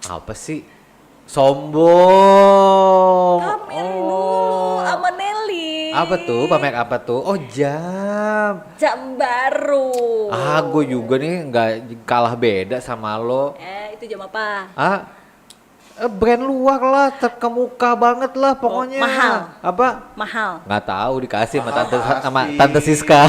Apa sih? Sombong. Pamer dulu sama Nelly. Apa tuh? Pamer apa tuh? Oh, jam. Jam baru. Gue juga nih nggak kalah beda sama lo. Itu jam apa? Brand luar lah, terkemuka banget lah pokoknya. Mahal. Apa? Mahal. Nggak tahu, dikasih sama tante Siska.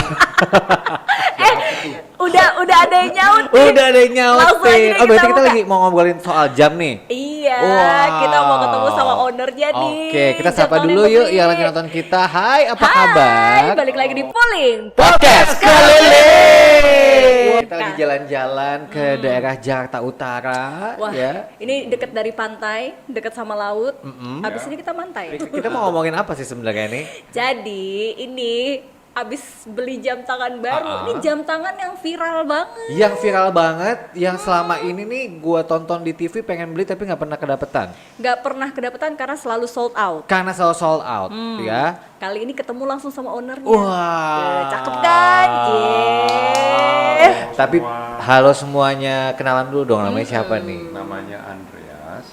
Udah ada yang nyautin. Udah ada yang Langsung aja nyautin. deh Oh, berarti kita buka. lagi mau ngobrolin soal jam nih. Iya, Wow. kita mau ketemu sama ownernya nih. Oke, kita sapa Jam dulu tangan yuk pembeli. yang lagi nonton kita. Hai, apa Hai, kabar? balik lagi di Pulling Podcast keliling. Kita Nah. lagi jalan-jalan ke daerah Jakarta Utara. Wah, Ya. ini deket dari pantai, deket sama laut. Abis ini kita mantai. Kita mau ngomongin apa sih sebenarnya nih? Jadi ini abis beli jam tangan baru. Ini jam tangan yang viral banget. Yang viral banget, yang selama ini nih gua tonton di TV pengen beli tapi nggak pernah kedapetan. Gak pernah kedapetan karena selalu sold out. Karena selalu sold out, ya. Kali ini ketemu langsung sama ownernya. Wah. Cakep kan? Yeah. Tapi halo semuanya, kenalan dulu dong, namanya siapa nih? Namanya Andreas.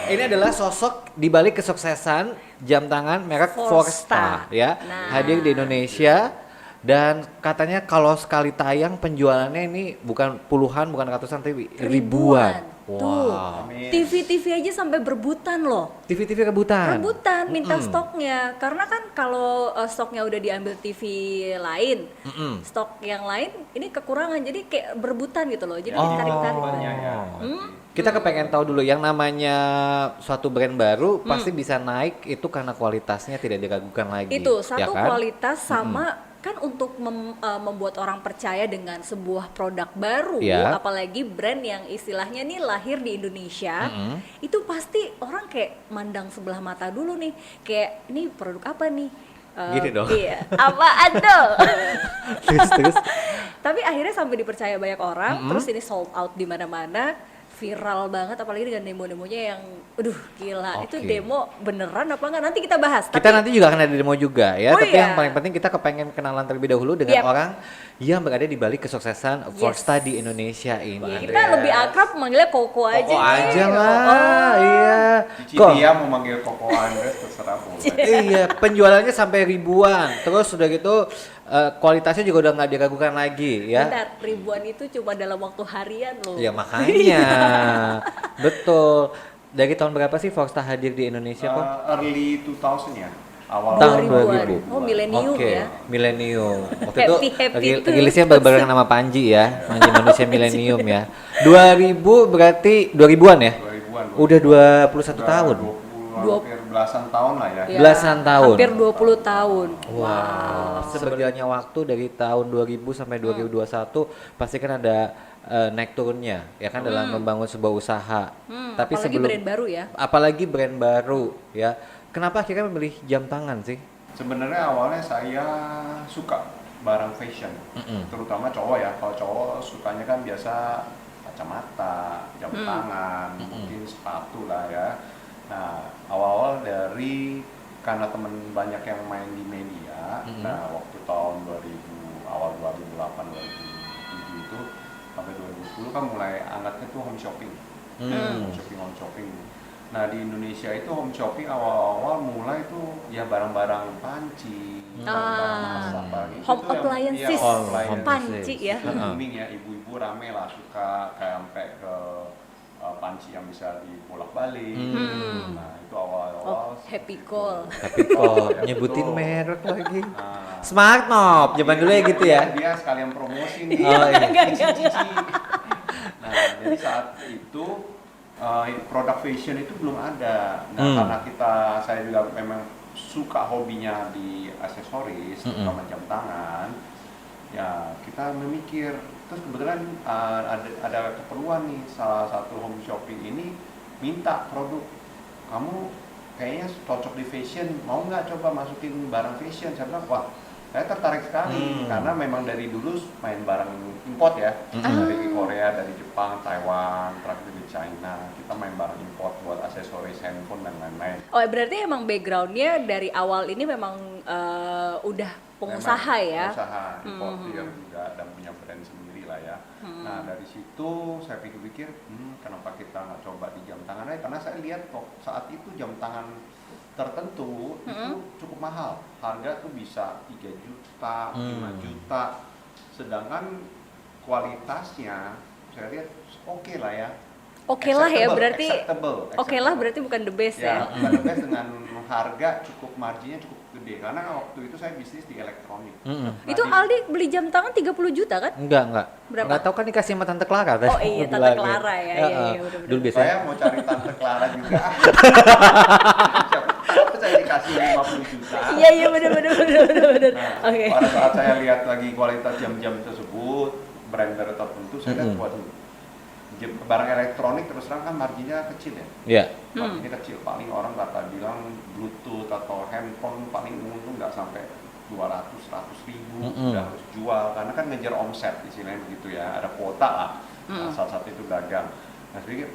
Ini adalah sosok di balik kesuksesan jam tangan merek Forsta. Forsta, ya. Nah. Hadir di Indonesia dan katanya kalau sekali tayang penjualannya ini bukan puluhan, bukan ratusan tapi ribuan. Tuh, Wow. TV-TV aja sampai berbutan loh. TV-TV rebutan. Rebutan minta stoknya karena kan kalau stoknya udah diambil TV lain, stok yang lain ini kekurangan jadi kayak berbutan gitu loh. Jadi ditarik-tarik. Kita kepengen tahu dulu yang namanya suatu brand baru pasti bisa naik itu karena kualitasnya tidak diragukan lagi. Itu ya satu kan? kualitas sama kan untuk membuat orang percaya dengan sebuah produk baru, Ya. apalagi brand yang istilahnya nih lahir di Indonesia, itu pasti orang kayak mandang sebelah mata dulu nih, kayak ini produk apa nih? Gini dong. Iya, apaan tuh? Terus. Tapi akhirnya sampai dipercaya banyak orang, terus ini sold out di mana-mana. Viral banget apalagi dengan demo-demonya yang aduh gila. Itu Oke. demo beneran apa enggak nanti kita bahas. Kita nanti juga akan ada demo juga ya, Oh tapi iya. yang paling penting kita kepengen kenalan terlebih dahulu dengan Yep. orang yang berada di balik kesuksesan Forsta di Indonesia ini. Kita lebih akrab manggilnya Koko aja. Koko nih. aja lah, Oh. iya. Cici Kok? dia mau manggil Koko Andreas terserah boleh. Iya, penjualannya sampai ribuan. Terus udah gitu kualitasnya juga udah nggak diragukan lagi ya. Bentar, ribuan itu cuma dalam waktu harian loh. Ya makanya, betul. Dari tahun berapa sih Forsta hadir di Indonesia kok? Early 2000 ya. Awal Tahun 2000-an. 2000. Oh, milenium Oke, ya. milenium. Waktu Happy itu tuh. rilisnya bareng nama Panji ya, Panji manusia milenium ya. 2000 berarti 2000-an ya? 2000-an. Udah 21 tahun. 20 hampir belasan tahun lah ya. Ya, Belasan tahun. Hampir 20 tahun. Wow. Seberjalannya waktu dari tahun 2000 sampai 2021 pasti kan ada naik turunnya ya kan dalam membangun sebuah usaha. Tapi apalagi sebelum brand baru ya. apalagi brand baru ya. Kenapa akhirnya memilih jam tangan sih? Sebenarnya awalnya saya suka barang fashion, terutama cowok ya. Kalau cowok sukanya kan biasa kacamata, jam tangan, mungkin sepatu lah ya. Nah, awal-awal dari karena temen banyak yang main di media, nah waktu tahun 2000, awal 2008, 2007 itu sampai 2010 kan mulai angetnya tuh home shopping. Home shopping. Nah di Indonesia itu home shopping awal-awal mulai tuh ya barang-barang panci, barang-barang masak, apalagi itu Home tuh yang- appliances. iya, home Home appliances. Panci ya. Itu booming ya, ibu-ibu rame lah suka kayak sampai ke panci yang bisa dibolak-balik. Nah itu awal-awal. Oh, happy call. Tapi kok nyebutin Betul. merek lagi. Nah, Smart Mop, zaman dulu ya gitu ya. Dia sekalian promosi nih. Oh, iya. Cici. Nah jadi saat itu produk fashion itu belum ada. Nah karena saya juga memang suka hobinya di aksesoris, terutama jam tangan. Ya kita memikir, terus kebetulan ada keperluan nih, salah satu home shopping ini minta produk, kamu kayaknya cocok di fashion, mau nggak coba masukin barang fashion? Saya bilang, wah Saya tertarik sekali karena memang dari dulu main barang import ya, dari Korea, dari Jepang, Taiwan, terakhir dari China. Kita main barang import buat aksesoris handphone dan lain-lain. Oh, berarti emang backgroundnya dari awal ini memang udah pengusaha Memang ya? Pengusaha, importer juga dan punya brand sendiri lah ya. Nah dari situ saya pikir-pikir, kenapa kita nggak coba di jam tangan aja? Karena saya lihat kok saat itu jam tangan tertentu itu cukup mahal, harga tuh bisa 3 juta, 5 juta, sedangkan kualitasnya saya lihat oke lah ya. Oke lah ya, Acceptable, berarti acceptable. oke lah berarti bukan the best ya? Ya, bukan the best, dengan harga cukup, marginnya cukup gede, karena waktu itu saya bisnis di elektronik. Nah, Itu di- Aldi beli jam tangan 30 juta kan? Enggak. Berapa? Enggak tahu kan dikasih sama Tante Clara tadi. Oh iya, Tante Bilangnya. Clara ya, iya, bener-bener. Dulu biasanya Saya mau cari Tante Clara juga. Siapa saya dikasih 50 juta. Iya bener. Nah, Oke. pada saat saya lihat lagi kualitas jam-jam tersebut, brand tertentu, saya lihat waduh, barang elektronik terus terang kan marginnya kecil ya. Iya. Marginnya kecil, paling orang bilang Bluetooth atau handphone paling untung nggak sampai 200-100 ribu udah harus jual, karena kan ngejar omset istilahnya begitu ya, ada kuota lah. Nah, salah satu itu dagang. Nah saya pikir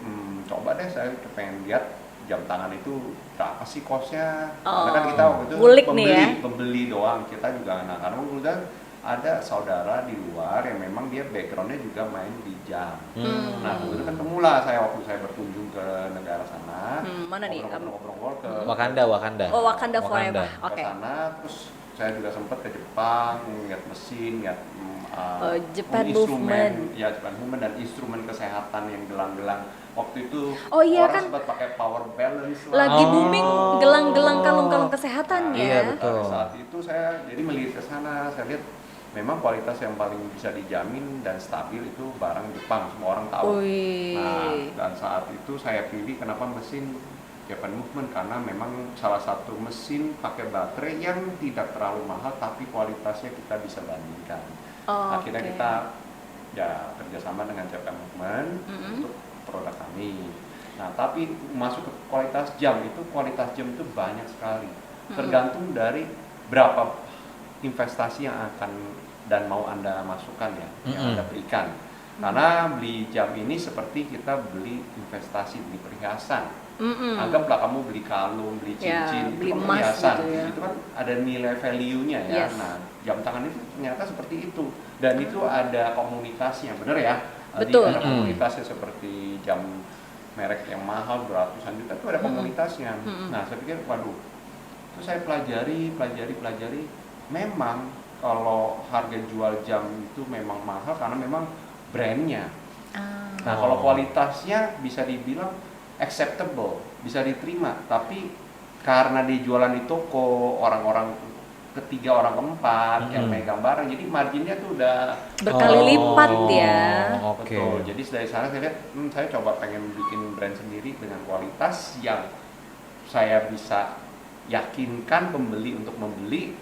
coba deh, saya pengen lihat jam tangan itu berapa sih costnya, karena kan kita waktu itu ngulik nih ya. pembeli doang, kita juga karena kemudian ada saudara di luar yang memang dia backgroundnya juga main di jam. Nah kemudian ketemulah saya waktu saya berkunjung ke negara sana. Mana nih? Ngobrol-ngobrol ke Wakanda. Oh, Wakanda Forever. ke Oke. sana, terus saya juga sempat ke Jepang, lihat mesin, lihat Japan instrumen, Movement. ya Japan Movement, dan instrumen kesehatan yang gelang-gelang. Waktu itu Oh iya orang kan, sempat pakai power balance lah. lagi booming gelang-gelang kalung-kalung kesehatan Iya, ya. betul. Pada saat itu saya jadi melihat ke sana, saya lihat memang kualitas yang paling bisa dijamin dan stabil itu barang Jepang, semua orang tahu. Wih. Nah, dan saat itu saya pilih kenapa mesin Japan Movement, karena memang salah satu mesin pakai baterai yang tidak terlalu mahal tapi kualitasnya kita bisa bandingkan. Oh, Akhirnya oke. kita ya kerjasama dengan Japan Movement untuk produk kami. Nah, tapi masuk ke kualitas jam itu banyak sekali. Tergantung dari berapa investasi yang akan dan mau Anda masukkan ya, yang Anda berikan. Karena beli jam ini seperti kita beli investasi, beli perhiasan. Anggaplah kamu beli kalung, beli Ya, cincin, beli itu kan emas perhiasan. gitu ya. Itu kan ada nilai value-nya ya. Yes. Nah, jam tangan itu ternyata seperti itu. Dan itu ada komunitasnya, bener ya? Jadi Betul. ada komunitasnya seperti jam merek yang mahal beratusan juta itu ada komunitasnya. Nah, saya pikir waduh, itu saya pelajari. Memang kalau harga jual jam itu memang mahal karena memang brandnya. Nah, kalau kualitasnya bisa dibilang acceptable, bisa diterima, tapi karena dijualan di toko, orang-orang ketiga, orang keempat yang megang barang, jadi marginnya tuh udah Berkali lipat ya. Oke. betul. Jadi dari sana saya lihat, saya coba pengen bikin brand sendiri dengan kualitas yang saya bisa yakinkan pembeli untuk membeli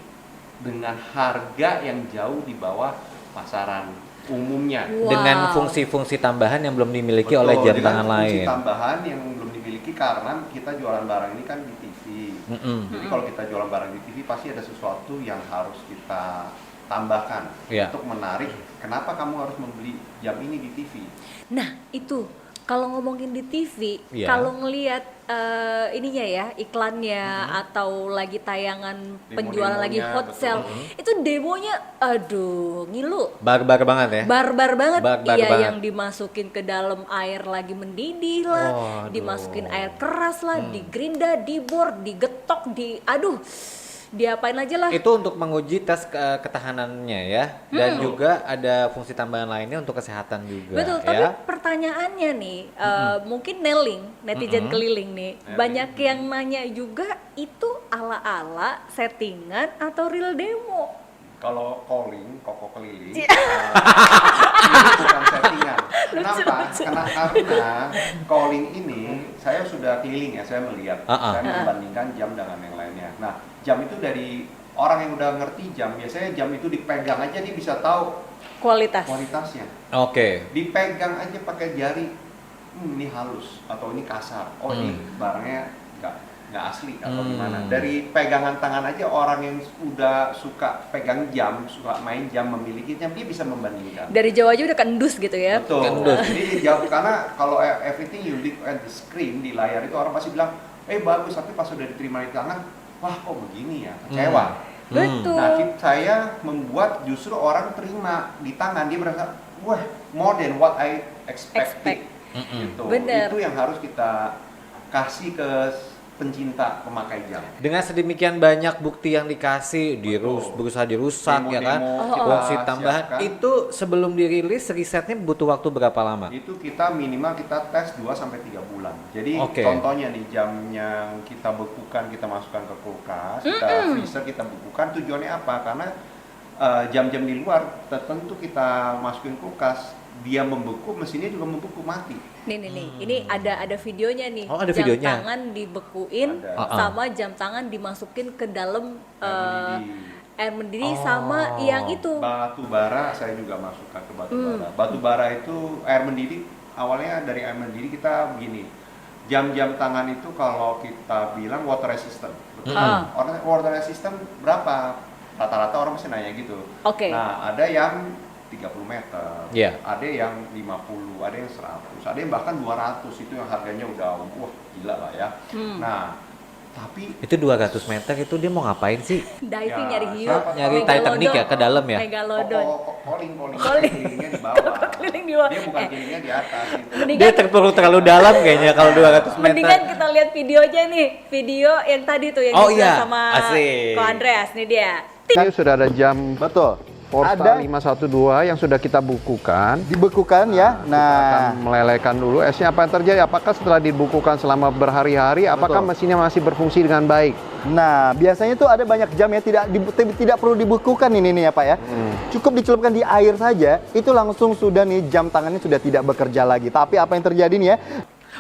dengan harga yang jauh di bawah pasaran umumnya. Wow. Dengan fungsi-fungsi tambahan yang belum dimiliki oleh jam dengan tangan fungsi lain. tambahan yang belum dimiliki karena kita jualan barang ini kan di TV. Jadi kalau kita jualan barang di TV pasti ada sesuatu yang harus kita tambahkan untuk menarik. Kenapa kamu harus membeli jam ini di TV? Nah, itu kalau ngomongin di TV, Iya. kalau ngelihat ininya ya, iklannya atau lagi tayangan penjualan lagi hot betul. sale, itu demonya aduh, ngilu. Barbar banget ya. Barbar banget. Barbar Iya, banget. yang dimasukin ke dalam air lagi mendidih lah, Waduh. dimasukin air keras lah, digerinda, dibor, digetok, aduh, diapain aja lah. Itu untuk menguji tes ketahanannya ya, dan juga ada fungsi tambahan lainnya untuk kesehatan juga. Betul, ya. tapi pertanyaannya nih, mungkin netizen keliling nih, banyak yang nanya juga itu ala-ala settingan atau real demo. Kalau koko keliling, Iya. ini bukan settingan. Kenapa? Karena calling ini saya sudah keliling ya, saya melihat, saya membandingkan jam dengan yang lainnya. Nah, jam itu dari orang yang udah ngerti jam, biasanya jam itu dipegang aja dia bisa tahu kualitasnya. Oke. Dipegang aja pakai jari, ini halus atau ini kasar. Oh ini barangnya enggak. nggak asli atau Hmm. gimana. Dari pegangan tangan aja orang yang udah suka pegang jam, suka main jam, memiliki jam, dia bisa membandingkan. Dari jauh aja udah kendus gitu ya. Betul. Kendus. Jadi jauh, karena kalau everything you look at the screen di layar itu orang pasti bilang, bagus, tapi pas udah diterima di tangan, wah kok begini ya, kecewa. Betul. Nah, saya membuat justru orang terima di tangan, dia merasa, wah, more than what I expected. Gitu. Bener. Itu yang harus kita kasih ke pencinta pemakai jam. Dengan sedemikian banyak bukti yang dikasih, berusaha dirusak ya kan, Demo-demo kita fungsi tambahan, siapkan. itu sebelum dirilis risetnya butuh waktu berapa lama? Itu kita minimal kita tes 2-3 bulan. Jadi Oke. contohnya nih jam yang kita bekukan, kita masukkan ke kulkas, kita freezer, kita bekukan, tujuannya apa? Karena jam-jam di luar tertentu kita masukin kulkas, dia membeku, mesinnya juga membeku, mati. Nih, ini ada videonya nih. Oh, ada jam videonya? tangan dibekuin Ada. sama jam tangan dimasukin ke dalam Air mendidih. air mendidih Oh. sama yang itu. Batu bara saya juga masukkan ke batu bara. Batu bara itu air mendidih, awalnya dari air mendidih kita begini. Jam-jam tangan itu kalau kita bilang water resistant. Betul. Water resistant berapa? Rata-rata orang masih nanya gitu. Oke. Nah, ada yang 30 meter, Iya. ada yang 50, ada yang 100, ada yang bahkan 200, itu yang harganya udah wah gila lah ya. Nah, tapi Itu 200 meter itu dia mau ngapain sih? Diving Ya, nyari hiu. siapa Nyari tahu. Titanic ya ke dalam ya? Megalodon. Calling Calling. kelilingnya di bawah. Keliling di bawah. Dia bukan kelilingnya di atas gitu. Dia Mendingan terlalu dalam kayaknya kalau 200 meter. Mendingan kita lihat video aja nih, video yang tadi tuh yang Oh dibilang iya, sama asik. Ko Andreas nih dia. Ini sudah ada jam Betul. Forsta Ada 512 yang sudah kita bukukan. dibekukan ya. Kita akan Nah, melelehkan dulu esnya. Apa yang terjadi? Apakah setelah dibukukan selama berhari-hari, apakah Betul. mesinnya masih berfungsi dengan baik? nah biasanya tuh ada banyak jam ya tidak perlu dibekukan ini nih ya Pak ya. Cukup dicelupkan di air saja, itu langsung sudah nih jam tangannya sudah tidak bekerja lagi. Tapi apa yang terjadi nih ya?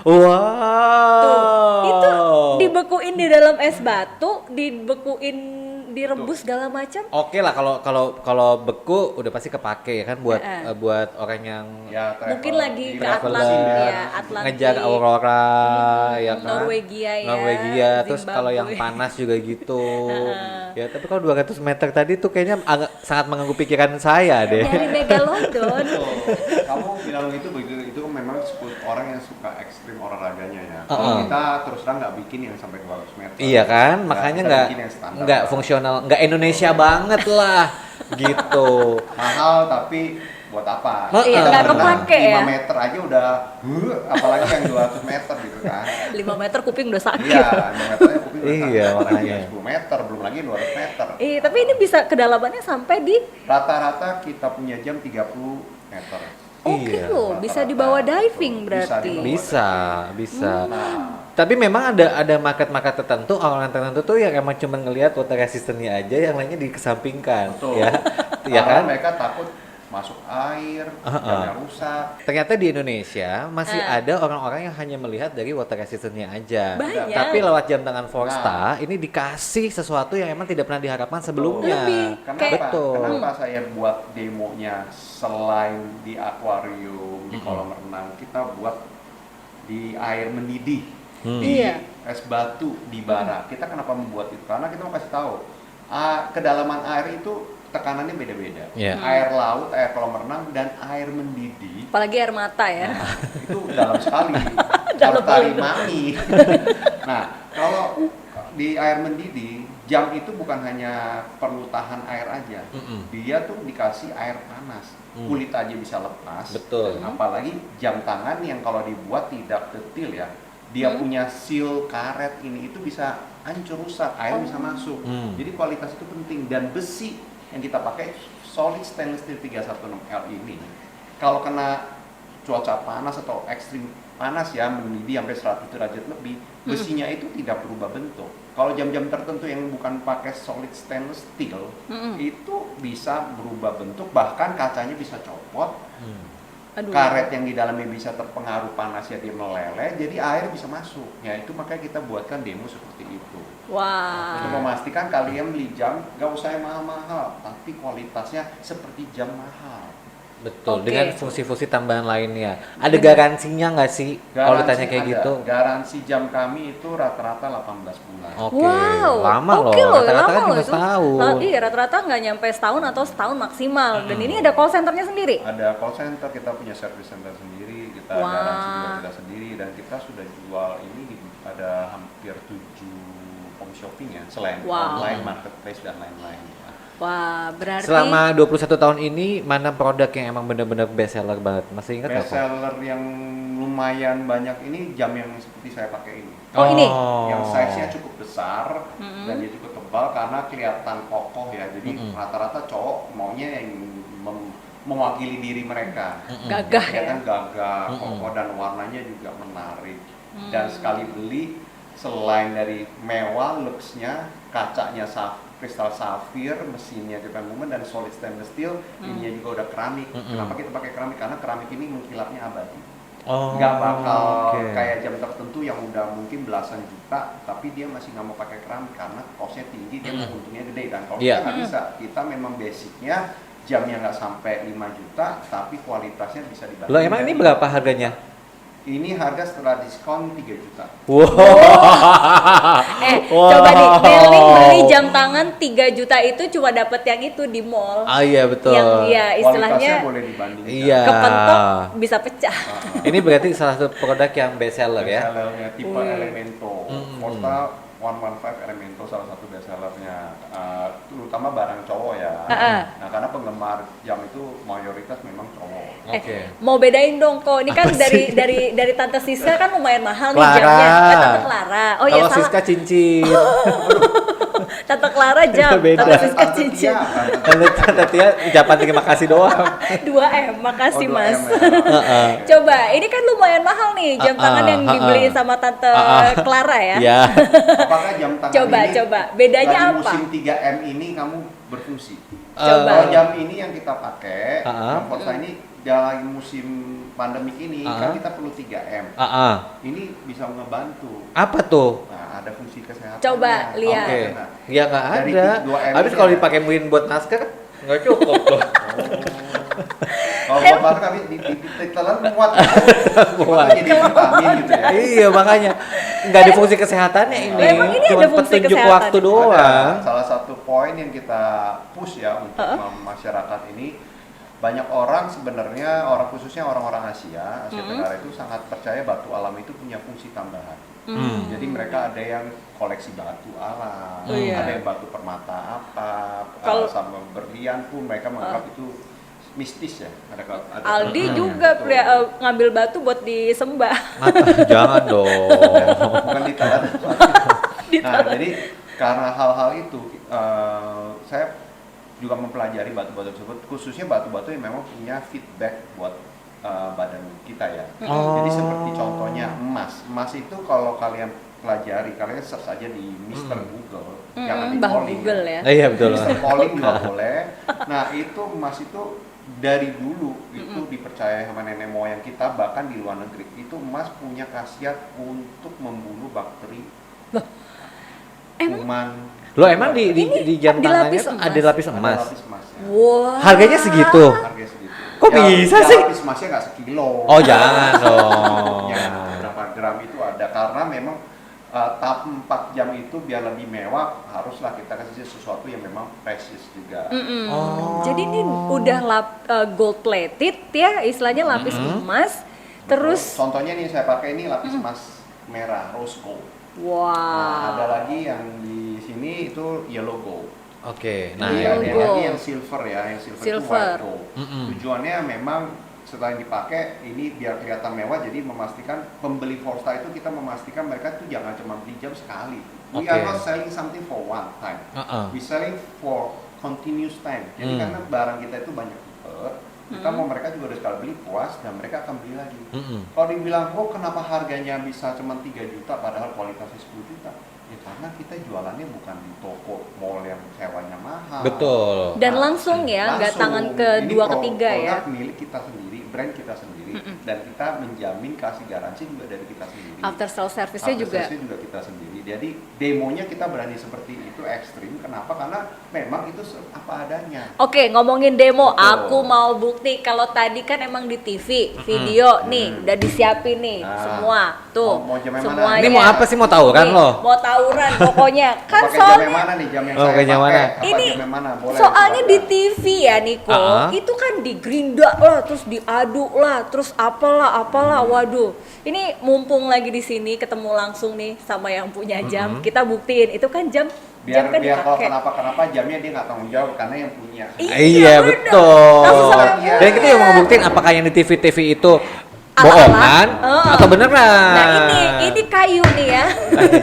Wow. Tuh, itu dibekuin di dalam es batu, direbus segala macam. Oke lah kalau beku udah pasti kepake ya kan buat buat orang yang Ya, Mungkin lagi ke traveler, Atlantik ya, Atlantik. ngejar aurora ya kan. Norwegia ya, Norwegia, terus kalau yang Zimbabwe. panas juga gitu. Ya tapi kalau 200 meter tadi tuh kayaknya sangat mengganggu pikiran saya deh. Nyari megalodon. Kamu bilang itu begitu, itu memang disebut orang yang suka ekstrim olahraganya ya. Kalau kita terus terang nggak bikin yang sampai 200 meter. Iya kan, makanya kita nggak bikin yang standar. nggak fungsional, nggak Indonesia banget lah gitu. Mahal tapi buat apa? Iya, Kita nggak berenang kepake ya. 5 meter aja udah, apalagi yang 200 meter gitu kan. 5 meter kuping udah sakit. Iya, 5 meternya kuping udah Iya, sakit. Apalagi makanya. yang 10 meter, belum lagi 200 meter. Tapi ini bisa kedalamannya sampai di Rata-rata kita punya jam 30 meter. Oke Iya, loh, bisa rata-rata. dibawa diving Bisa berarti. dibawa. Bisa. Nah, Tapi memang ada market-market tertentu, orang tertentu tuh yang emang cuma ngelihat water resistance-nya aja, yang lainnya dikesampingkan, betul. ya. Ya Karena kan? mereka takut masuk air, jamnya rusak. Ternyata di Indonesia masih ada orang-orang yang hanya melihat dari water resistance-nya aja. Banyak. Tapi lewat jam tangan Forsta ini dikasih sesuatu yang emang tidak pernah diharapkan sebelumnya. Lebih. Kenapa? Betul. Kenapa saya buat demonya selain di akuarium, di kolam renang, kita buat di air mendidih, di Iya. es batu, di bara. Kita kenapa membuat itu? Karena kita mau kasih tahu, kedalaman air itu tekanannya beda-beda. Iya. Air laut, air kolam renang, dan air mendidih Apalagi air mata ya. itu dalam sekali. Dalam Harus tarik banget. mami. Nah, kalau di air mendidih, jam itu bukan hanya perlu tahan air aja. Dia tuh dikasih air panas. Kulit aja bisa lepas. Betul. Apalagi jam tangan yang kalau dibuat tidak detail ya. Dia punya seal karet ini itu bisa hancur rusak, air bisa masuk. Jadi kualitas itu penting, dan besi yang kita pakai solid stainless steel 316L ini kalau kena cuaca panas atau ekstrim panas ya, mendidih sampai 100 derajat lebih, besinya itu tidak berubah bentuk. Kalau jam-jam tertentu yang bukan pakai solid stainless steel itu bisa berubah bentuk, bahkan kacanya bisa copot. Aduh. Karet yang di dalamnya bisa terpengaruh panasnya, dia meleleh, jadi air bisa masuk. Ya itu makanya kita buatkan demo seperti itu. Wah. Untuk memastikan kalian beli jam, gak usah yang mahal-mahal, tapi kualitasnya seperti jam mahal. Betul, Oke. dengan fungsi-fungsi tambahan lainnya. Ada garansinya nggak sih kalau ditanya kayak ada. gitu? Garansi jam kami itu rata-rata 18 bulan. Oke, Wow, lama oke loh. Rata-rata kan lama cuma itu. setahun. Iya, rata-rata nggak nyampe setahun atau setahun maksimal. Dan ini ada call centernya sendiri. Ada call center, kita punya service center sendiri, kita Wah. garansi juga kita sendiri, dan kita sudah jual ini ada hampir 7 home shopping ya, selain Wow. online, marketplace, dan lain-lain. Wah, berarti Selama 21 tahun ini, mana produk yang emang benar-benar best seller banget? Masih ingat Best nggak, Ko? seller yang lumayan banyak ini jam yang seperti saya pakai ini. Oh, ini? Yang size-nya cukup besar dan dia cukup tebal karena kelihatan kokoh ya. Jadi rata-rata cowok maunya yang mewakili diri mereka. Gagah ya. Kelihatan gagah, kokoh, dan warnanya juga menarik. Dan sekali beli, selain dari mewah looks-nya, kacanya kristal safir, mesinnya Japan Movement, dan solid stainless steel, ininya juga udah keramik. Kenapa kita pakai keramik? Karena keramik ini mengkilapnya abadi. Nggak bakal oke. kayak jam tertentu yang udah mungkin belasan juta, tapi dia masih nggak mau pakai keramik karena cost-nya tinggi, dia mau untungnya gede. Dan kalau Iya. kita nggak bisa, kita memang basicnya jamnya nggak sampai 5 juta, tapi kualitasnya bisa dibandingkan. Loh, emang ini berapa harganya? Ini harga setelah diskon 3 juta. Wow. coba nih, Neling beli jam tangan 3 juta itu cuma dapat yang itu di mall. Ah iya betul. Yang ya istilahnya Kualitasnya boleh dibandingkan. Iya. kepentok bisa pecah. Ini berarti salah satu produk yang best seller ya? Bestsellernya tipe Wih. Elemento, Forza 115 Elemento salah satu bestsellernya, terutama barang cowok ya. Nah, karena penggemar jam itu mayoritas memang cowok. Oke. Mau bedain dong kok. Ini kan Apa dari Tante Siska kan lumayan mahal nih Clara. jamnya. Tante Clara. Oh iya Kalau salah. Siska cincin. Tante Clara jam, Itu beda. Tante Siska cincin. Tante Tia ucapan terima kasih doang. 2M, makasih 2M Mas. ya. Coba, ini kan lumayan mahal nih jam tangan yang dibeliin sama Tante Clara ya. Ya. Apakah jam tangan Coba, bedanya lagi apa? musim 3M ini kamu berfungsi? Coba. Kalau jam ini yang kita pakai, Uh-uh. yang Forza ini dalam musim pandemik ini kan kita perlu 3M. Ini bisa ngebantu. Apa tuh? Nah, ada fungsi kesehatan. Coba, lihat. Oke. Nah, Ya nggak dari ada. 2M Habis ini kalau ya. dipakai mungkin buat naskah kan nggak cukup tuh. kalau buat batuk kami ditelan muat. Muat. Jadi vitamin gitu ya. Iya makanya nggak ada fungsi kesehatannya ini. Emang ini Cuma ada fungsi petunjuk kesehatan? waktu doang. Ada salah satu poin yang kita push ya untuk masyarakat ini, banyak orang sebenarnya, khususnya orang-orang Asia Tenggara itu sangat percaya batu alam itu punya fungsi tambahan. Jadi mereka ada yang koleksi batu alam, Iya. ada yang batu permata apa, Kalau- sama berlian pun mereka menganggap itu mistis ya. Ada Aldi juga ngambil batu buat disembah. Jangan dong. bukan ditelan. Nah, jadi karena hal-hal itu saya juga mempelajari batu-batu tersebut, khususnya batu-batu yang memang punya feedback buat badan kita ya. Jadi seperti contohnya emas. Emas itu kalau kalian pelajari, kalian search aja di Mr. Google, jangan di Mbah calling Google ya. Iya betul. Mr. Calling juga boleh. Nah, itu emas itu dari dulu itu dipercaya sama nenek moyang kita, bahkan di luar negeri itu emas punya khasiat untuk membunuh bakteri, kuman. Lo emang di jam di tangannya lapis tuh emas? ada lapis Ada emas. lapis emasnya. Wah. Harganya segitu. Harganya segitu. Kok bisa sih? Lapis emasnya nggak sekilo. Oh jangan dong. Ya, berapa gram itu ada, karena memang tahap 4 jam itu biar lebih mewah haruslah kita kasih sesuatu yang memang precious juga. Oh. Jadi ini udah gold plated ya, istilahnya lapis emas. Terus Contohnya nih saya pakai ini lapis emas merah rose gold. Nah, wow. ada lagi yang di sini itu yellow gold. Oke. Nah, Jadi Yellow ada gold. lagi yang silver ya, yang silver, itu Silver. white gold. Tujuannya memang setelah dipakai ini biar kelihatan mewah, jadi memastikan pembeli Forza itu kita memastikan mereka tuh jangan cuma beli jam sekali. We Oke. are not selling something for one time. We selling for continuous time. Jadi karena barang kita itu banyak tipe, kita mau mereka juga udah sekali beli puas dan mereka akan beli lagi. Kalau dibilang, oh kenapa harganya bisa cuma 3 juta padahal kualitasnya 10 juta? Ya karena kita jualannya bukan di toko mall yang sewanya mahal. betul. Dan langsung ya, nggak Langsung. tangan kedua, Ini ketiga ya. produk milik kita sendiri, brand kita sendiri, dan kita menjamin kasih garansi juga dari kita sendiri. After sales service-nya After juga. sales-nya juga kita sendiri. Jadi demonya kita berani seperti itu ekstrim. Kenapa? Karena memang itu apa adanya. Oke, ngomongin demo, Betul. aku mau bukti kalau tadi kan emang di TV, video nih, udah disiapin nih Nah, semua. Tuh, mau jam yang mana? semuanya. Ini mau apa sih, mau tawuran Nih, lo? Mau tawuran pokoknya. Kan Pakai jam yang soalnya mana nih? Jam yang Oh, saya pakai jam pakai. mana? Apa ini jam yang mana? Boleh, soalnya di silakan. TV ya Niko, itu kan digerinda lah, terus diaduk lah, terus apalah, waduh. Ini mumpung lagi di sini ketemu langsung nih sama yang punya jam, kita buktiin itu kan jam biar kan biar kalau dipakai. kenapa jamnya dia nggak tanggung jawab karena yang punya. Iya, bener. betul. Langsung sama yang Iya. Dan kita yang mau ngebuktiin apakah yang di TV itu Ala-ala. bohongan atau beneran. Nah ini kayu nih ya,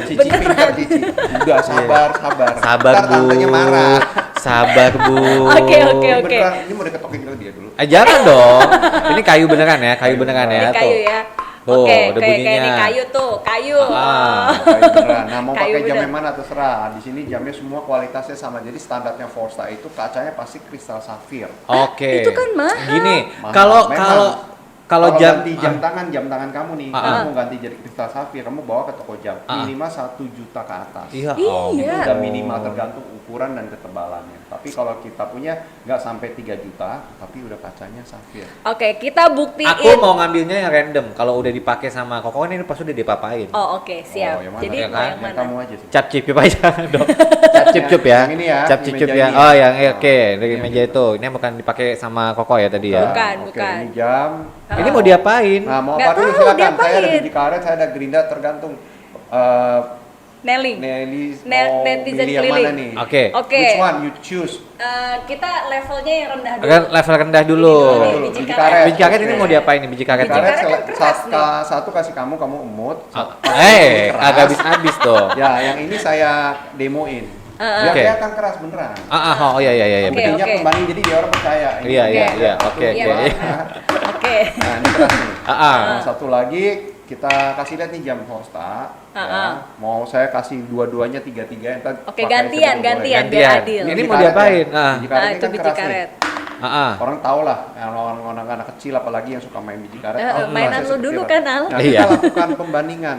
Cici beneran. pintar Cici. Udah sabar. Sabar, Ntar Bu. tantenya marah. Sabar, Bu. Oke. Beneran, ini mau diketokin ke dia dulu. Jangan dong. Ini kayu beneran ya, kayu beneran ya. Ini kayu Tuh. ya. Tuh, Oke, ada kayak ini bunyinya. kayu tuh, kayu. Ah. Kayu beneran. Nah, mau Kayu pakai jam bener. yang mana terserah. Di sini jamnya semua kualitasnya sama. Jadi standarnya Forza itu kacanya pasti kristal safir. Oke. Itu kan mahal. Gini, Mahal. kalau Memang. kalau jam ganti jam tangan kamu nih, kamu mau ganti jadi kristal safir, kamu bawa ke toko jam minimal 1 juta ke atas. Iya. Iya. Itu udah minimal tergantung ukuran dan ketebalannya. Tapi kalau kita punya nggak sampai 3 juta, tapi udah kacanya safir. Oke, kita buktiin. Aku mau ngambilnya yang random. Kalau udah dipakai sama Koko ini pas udah dipapain. Oh, oke, siap. Oh, yang mana? Jadi Ya mau kan? yang mana? Kamu aja sih. Cap cip aja dong. Cap cip ya. Yang ini ya, Cap di cip meja ya. ini. Oh, yang Oh. oke, dari Yang meja itu. Ini bukan dipakai sama Koko ya tadi ya. Bukan. Oke, ini jam. Ini mau diapain? Nah, mau Nggak apa dulu tahu, silakan. Saya ada diapain. biji karet, saya ada gerinda, tergantung. Nelly. Nelly mau Netizen pilih yang keliling. mana nih? Oke. Oke. Which one you choose? Kita levelnya yang rendah dulu. Level rendah dulu. Ini dulu, Biji biji karet. karet. Biji karet ini mau diapain nih biji karet? Biji Karet karet kan keras nih. satu kasih kamu emut. Eh, keras. agak habis dong. Ya, yang ini saya demoin. Biar Oke. kelihatan keras beneran. Oh iya iya. Oke, Bedinya oke. pembanding jadi dia orang percaya. Ini Iya, iya, satu, iya. Oke, Iya, oke. Bang. Oke. Nah, ini keras nih. Ah. Nah, satu lagi kita kasih lihat nih jam Forsta. Ya. Mau saya kasih dua-duanya tiga-tiga entar Oke, pakai gantian, sebelum boleh. biar adil. Ini Biji mau karet diapain? ya. Ah. Biji karet Nah, ini itu kan biji keras nih. karet. Orang tahu lah, yang anak-anak kecil apalagi yang suka main biji karet. tahu mainan rasanya lu seperti dulu apa. kan, Al? Nah, Iya. kita lakukan pembandingan.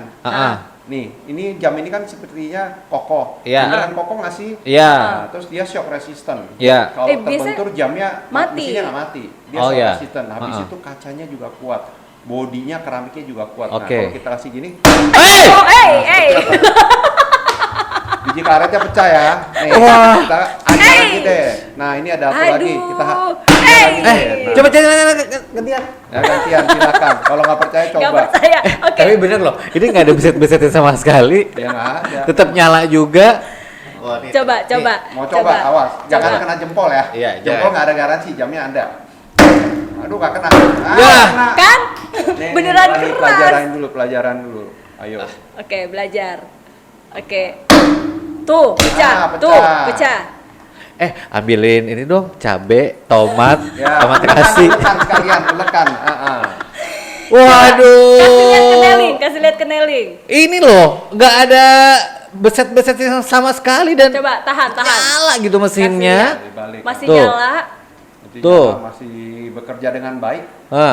Nih, ini jam ini kan sepertinya kokoh. Iya. Beneran kokoh nggak sih? Iya. Nah, terus dia shock resistant. Iya. Kalau Biasanya terbentur jamnya mati. mesinnya nggak mati. Dia Oh, shock iya. resistant. Habis itu kacanya juga kuat. Bodinya keramiknya juga kuat. Oke. Nah, kalau kita kasih gini, Hey! Oh, biji karetnya pecah ya. Nih, Wah. kita aduk lagi deh. Nah, ini ada apa lagi? Kita aduk lagi deh. Nah, Coba gantian. ya gantian silakan. Kalau nggak percaya Nggak coba. percaya. Oke. Tapi bener loh, ini nggak ada beset-besetnya sama sekali. Ya nggak ada. Tetap nyala juga. Coba. Mau coba, awas. Jangan Coba. kena jempol ya. Iya, Jempol jangan. nggak ada garansi, jamnya ada. Aduh, nggak kena. Ya. Kena. Kan? Nih, Beneran nih, keras. Pelajaran dulu. Ayo. Oke, belajar. Oke. Tuh, pecah. Ah, pecah. Tuh, pecah. Ambilin ini dong, cabe, tomat, Ya, sama terasi. ulekan sekalian, ulekan. Waduh. Kasih lihat ke Neling. Ini loh, nggak ada beset-besetnya sama sekali dan Coba tahan. nyala gitu mesinnya. Dibalik. Masih Tuh. nyala. Nanti Tuh. kita masih bekerja dengan baik.